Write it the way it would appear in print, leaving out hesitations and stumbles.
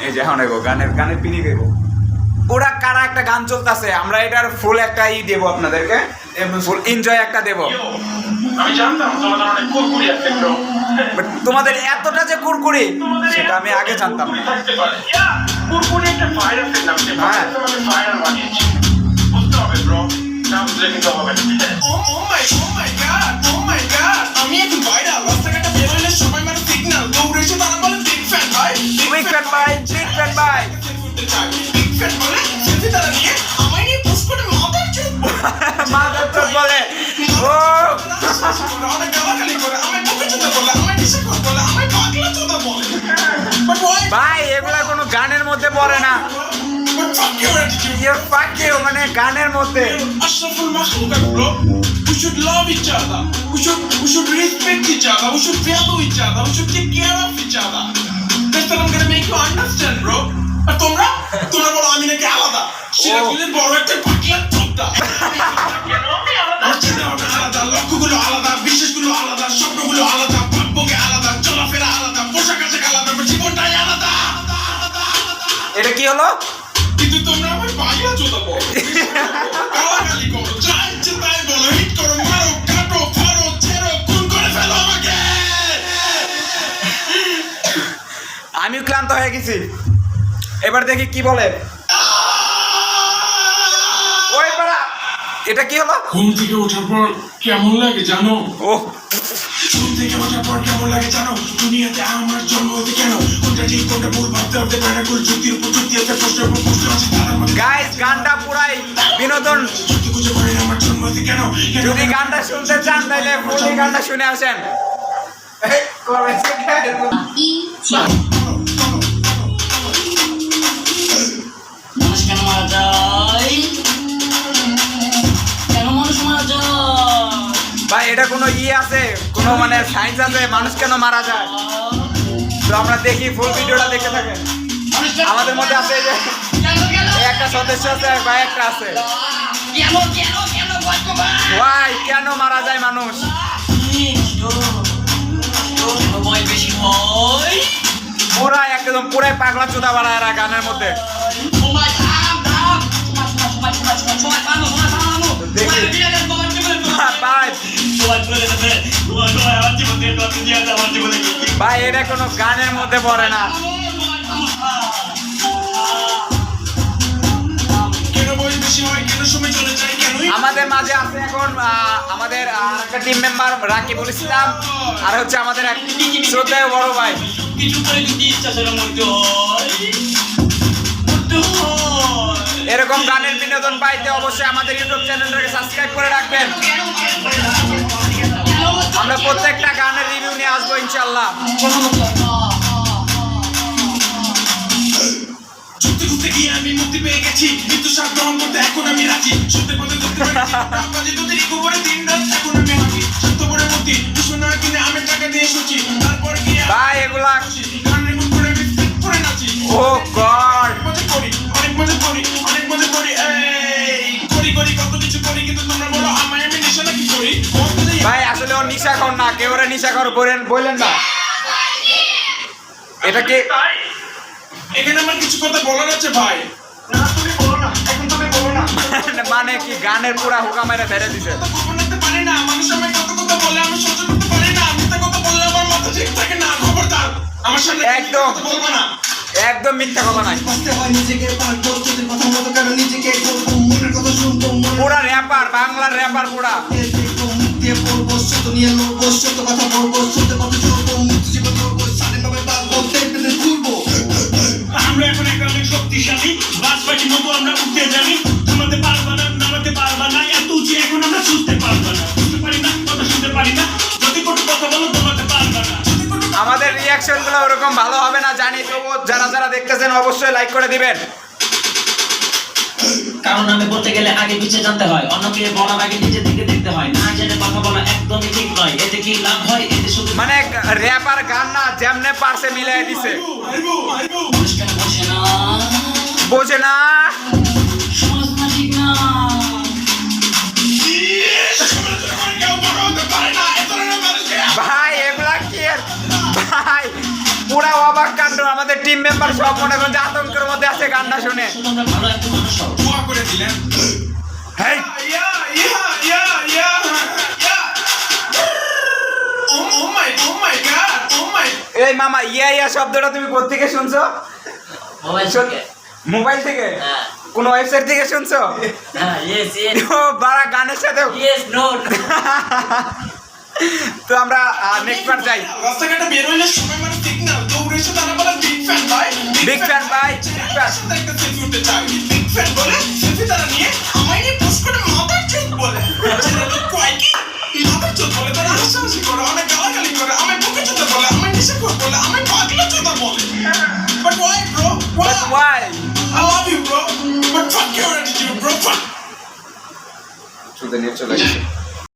এই যে এখন এগো গানের পিনি দেবো পুরা কারা একটা গান চলতেছে, আমরা এটার ফুল একটা দেবো আপনাদেরকে, ফুল এনজয় একটা দেবো। আমি জানতাম তোমাদের অনেক কুরকুরি আছে ব্রো, বাট তোমাদের এতটা যে কুরকুরি সেটা আমি আগে জানতাম না। থাকতে পারে কুরকুরি একটা ভাইরাসের নাম, যে হ্যাঁ। ভাইরাস আমাদের ভাইরাল বানিয়েছে, বুঝতে হবে ব্রো, না বুঝলে কিন্তু হবে না। Oh my god, আমি একটু ভাইরাল, রাস্তাঘাটে বের হইলে সবাই মানে সিগন্যাল, দৌড়ে এসে তারা বলে বিগ ফ্যান ভাই, বিগ ফ্যান ভাই, বিগ ফ্যান ভাই। বিগ ফ্যান বলে সেলফি তারা নিয়ে আমায় নিয়ে পোস্ট করে মাদার চোদ মাদার চোদ বলে, ও অনেক গালাগালি করে, আমায় বুকে চোদা বলে, আমায় নিশাখোর বলে, আমায় পাগলা চোদা বলে, বাট ওয়াই ভাই এগুলা কোনো গানের মধ্যে পড়ে না। বাট ফাক ইউর অ্যাটিটিউড, ইয়ে ফাক ইউ মানে গানের মধ্যে। Ashraful Makhlukat, bro. We should love each other. We should respect each other. We should value each other. We should take care of each other. That's what I'm gonna make you understand, bro. আর তোমরা বলো আমি নাকি আলাদা, সিরাজুলের বড় একটা পাগলা চোদা। কেন আমি আলাদা? আমার চিন্তা ভাবনা আলাদা, লক্ষ্যগুলো আলাদা, বিশ্বাসগুলো আলাদা, স্বপ্নগুলো আলাদা, ভাগ্যকে আলাদা, চলাফেরা আলাদা, পোশাক আশাক আলাদা, আমার জীবনটাই আলাদা। এটা কি হলো? কিন্তু তোমরা আমার পাগলা চোদা বলো, গালাগালি করো, যা ইচ্ছে তাই বলো, হিট করো, মারো, কাটো, ফাড়ো, ছেড়ো, খুন করে ফেলো আমাকে। আমি ক্লান্ত হয়ে গেছি, এবার দেখি কি বলে। ওই পাড়া, এটা কি হলো? ঘুম থেকে ওঠার পর কেমন লাগে জানো? ও ঘুম থেকে ওঠার পর কেমন লাগে জানো? দুনিয়াতে আমার জন্ম হতে কেন? কোনটা ঠিক কোনটা ভুল ভাবতে ভাবতে পারে, কোন যুক্তির উপর যুক্তি আছে, প্রশ্নের উপর প্রশ্ন আছে, তার মধ্যে গাইস গানটা পুরাই বিনোদন। যুক্তি খুঁজে পারে আমার জন্ম হতে কেন? যদি গানটা শুনতে চান তাহলে ফুললি গানটা শুনে আসেন। মানুষ কেন মারা যায়? কেন মানুষ মারা যায়? ভাই এটা কোনো আছে, কোনো মানে সায়েন্স আছে মানুষ কেন মারা যায়? তো আমরা দেখি ফুল ভিডিওটা দেখতে থাকেন। মানুষ কেন আমাদের মধ্যে আছে এই যে কেন কেন এই একটা সদস্য আছে, ভাই একটা আছে। কেন কেন কেন ভগবান? ভাই কেন মারা যায় মানুষ? সময় বেশি হয়। পুরাই একদম পুরাই পাগলা চোদা বাড়ায় এরা গানের মধ্যে। সময় থাম থাম। সময় থামো, সময় থামো। দেখি। সময় দিয়ে দেন, সময় দিয়ে দেন। ভাই সময় চলে যাবে। সময় আমার জীবনে কত দিয়ে আছে, আমার জীবনে কি কি। ভাই এটা কোনো গানের মধ্যে পড়ে না। কেন বয়স বেশি হয়, কেন সময় চলে যায়, কেনই আমাদের মাঝে আছে এখন আমাদের একটা টিম মেম্বার রাকিবুল ইসলাম, আর হচ্ছে আমাদের এক শ্রদ্ধেয় বড় ভাই। কিছু করে যদি ইচ্ছা সেটা মরতে হয়। মরতে হয়। এরকম গানের বিনোদন পাইতে অবশ্যই আমাদের ইউটিউব চ্যানেলটাকে সাবস্ক্রাইব করে রাখবেন। আমরা প্রত্যেকটা গানের রিভিউ নিয়ে আসবো ইনশাল্লাহ। যুক্তি খুঁজতে গিয়ে আমি মুক্তি পেয়ে গেছি, মৃত্যু শ্বাস গ্রহণ করতে এখন আমি রাজি, সত্যি পথে ধরতে পেরেছি, বাজি তোদের গোবরে দিন রাত এখন আমি হাঁটি, সত্যপরে মতি দুশোনা কিনে আমি টাকা দিয়ে এসেছি, তারপর গিয়ে ভাই এগুলা গান রেকর্ড করে আমি ফিট করে নাচি। ও গড, অনেক মজা করি এই করি কত কিছু করি, কিন্তু তোমরা বলো আমায় আমি নেশা নাকি করি? ভাই আসলে ও নিশাখর না, কেউ ওরা নিশাখর বললেন না। এটা কি এখানে আমার কিছু কথা বলার আছে ভাই। না তুমি বলো না, এখন তুমি বলো না। মানে কি গানের পুরা হুকা মেরে ফেলে দিছে? কথা গোপন রাখতে পারি না, মানুষ আমায় কত কথা বলে আমি সহ্য করতে পারি না, মিথ্যা কথা বললে আমার মাথা ঠিক থাকে না, খবরদার আমার সামনে একদম। কথা বলবো না। একদম মিথ্যা কথা নাই। কষ্ট হয় নিজেকে পারবো, তোদের কথা মতো কেন নিজেকে করবো, মনের কথা শুনবো, পুরা র্যাপার, বাংলার র্যাপার পুরা। দেখবো, মুখ দিয়ে পড়বো, সত্য নিয়ে লড়বো, সত্য কথা বলবো, সত্য কথা চলবো, মুক্তি জীবন ধরবো, স্বাধীনভাবে বাঁচবো, পেলে ঘুরবো। আমরা এখন একটা অনেক শক্তিশালী বাজপাখির মতো আমরা উঠতে জানি, থামাতে পারবা না, নামাতে পারবা না, এত উঁচু এখন আমরা ছুটতে পারবা না, বুঝতে পারি না, কথা শুনতে পারি না, যদি কোনো কথা বলো দমাতে পারবা না। আমাদের রিয়াকশন গুলো ওরকম ভালো হবে না জানি, তবুও যারা দেখতেছেন অবশ্যই লাইক করে দিবেন। কারণ আমি বলতে গেলে আগে পিছিয়ে জানতে হয়, অন্যকে বলার আগে নিজে থেকে দেখতে হয়, না জেনে কথা বলা একদমই ঠিক নয়, এতে কি লাভ হয়? এতে শুধু মানে র্যাপার গান না যেমনে পারছে মিলাই দিছে। মানুষ কেন বসে না, বোঝে না। সমালোচনা ঠিক না। ভাই এগুলা কি ভাই পুরা অবাক কাণ্ড। আমাদের টিম মেম্বার সব মনে করেন যে আতঙ্কের মধ্যে আছে গানটা শুনে। শুধু আমরা ভালো একটা মানুষ হব। দোয়া করে দিলেন। হেই Oh my God! এই মামা ইয়া শব্দটা তুমি কোত্থেকে শুনছো? মোবাইল থেকে। মোবাইল থেকে? হ্যাঁ। কোন ওয়েবসাইট থেকে শুনছো? হ্যাঁ, yes. ও বাড়া গানের সাথে। Yes, no. তো আমরা নেক্সট পার্ট যাই। রাস্তাঘাটে বের হইলে সবাই মানে সিগন্যাল দৌড়ে এসে তারা বলে বিগ ফ্যান ভাই, Big fan ভাই, big fan। সাথে একটা সেলফি উঠতে চাই, বিগ ফ্যান বলে সেলফি তারা নিয়ে আমায় নিয়ে পোস্ট করে মাথার চোখ বলে, ছেলে লোক কয় কি মাথার চোখ বলে, তারা হাসাহাসি করে, অনেক গালাগালি করে, আমায় বুকে চোদা বলে, আমায় নেশাখোর বলে, আমায় পাগলা চোদা বলে। But why bro? But why? I love you bro, but fuck your attitude bro, fuck. শুধু নিয়ে চলে গেছে।